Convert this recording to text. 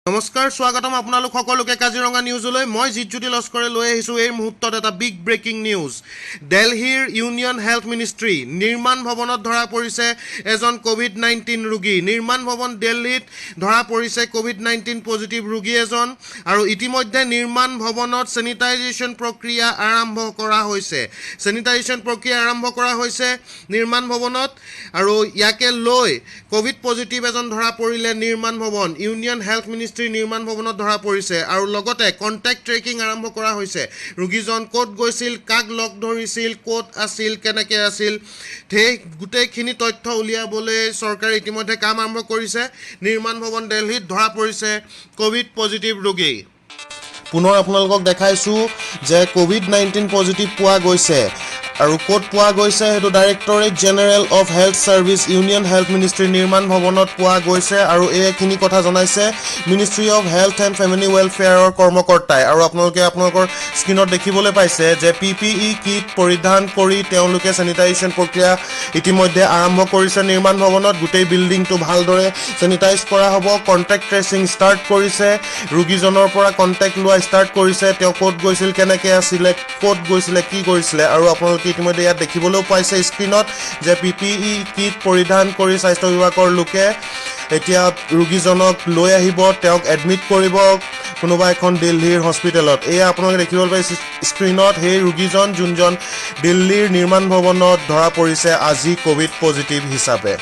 নমস্কাৰ স্বাগতম আপোনালোক সকলোকে কাজিৰঙা নিউজলৈ মই জিতজ্যোতি লস্কৰে লৈ আহিছোঁ এই মুহূৰ্তত এটা বিগ ব্ৰেকিং নিউজ দিল্লীৰ ইউনিয়ন হেল্থ মিনিষ্ট্ৰী নিৰ্মাণ ভৱনত ধৰা পৰিছে এজন কোভিড-19 ৰোগী নিৰ্মাণ ভৱন দিল্লীত ধৰা পৰিছে কোভিড-19 পজিটিভ ৰোগী এজন আৰু ইতিমধ্যে নিৰ্মাণ ভৱনত স্যানিটাইজেশন প্ৰক্ৰিয়া আৰম্ভ কৰা হৈছে নিৰ্মাণ ভৱনত আৰু ইয়াকে লৈ কোভিড পজিটিভ এজন ধৰা পৰিলে নিৰ্মাণ ভৱন ইউনিয়ন হেল্থ মিনিষ্ট্ৰী নিৰ্মাণ ভৱনত ধৰা পৰিছে আৰু লগতে কন্টাক্ট ট্ৰেকিং আৰম্ভ কৰা হৈছে ৰোগীজন ক'ত গৈছিল কাক লগ ধৰিছিল ক'ত আছিল কেনেকৈ আছিল সেই গোটেইখিনি তথ্য উলিয়াবলৈ চৰকাৰে ইতিমধ্যে কাম আৰম্ভ কৰিছে নিৰ্মাণ ভৱন দিল্লীত ধৰা পৰিছে কোভিড পজিটিভ ৰোগী পুনৰ আপোনালোকক দেখাইছোঁ যে কোভিড-19 পজিটিভ পোৱা গৈছে আৰু ক'ত পোৱা গৈছে হেতু directorate general of health service union health ministry নিৰ্মাণ ভৱনত পোৱা গৈছে আৰু এইখিনি কথা জনাইছে ministry of health and family ৱেলফেয়াৰৰ কৰ্মকৰ্তাই আৰু আপোনালোকে আপোনালোকৰ স্ক্ৰীনত দেখিবলৈ পাইছে যে PPE কিট পৰিধান কৰি তেওঁলোকে স্যানিটাইজেশন প্ৰক্ৰিয়া ইতিমধ্যে আৰম্ভ কৰিছে নিৰ্মাণ ভৱনত গোটেই বিল্ডিংটো ভালদৰে স্যানিটাইজ কৰা হ'ব কন্টাক্ট ট্ৰেচিং ষ্টাৰ্ট কৰিছে ৰোগীজনৰ পৰা কন্টাক্ট লোৱা ষ্টাৰ্ট কৰিছে তেওঁ ক'ত গৈছিল কেনেকৈ আছিল ক'ত গৈছিল কি কৰিছিল আৰু আপোনালোকে ইতিমধ্যে ইয়াত দেখিবলৈ পাইছে স্ক্ৰীনত যে PPE কিট পৰিধান কৰি স্বাস্থ্য বিভাগৰ লোকে এতিয়া ৰোগীজনক লৈ আহিব তেওঁক এডমিট কৰিব কোনোবা এখন দিল্লীৰ হস্পিটেলত এয়া আপোনালোকে দেখিবলৈ পাইছে স্ক্ৰীনত সেই ৰোগীজন যোনজন দিল্লীৰ নিৰ্মাণ ভৱনত ধৰা পৰিছে আজি কোভিড পজিটিভ হিচাপে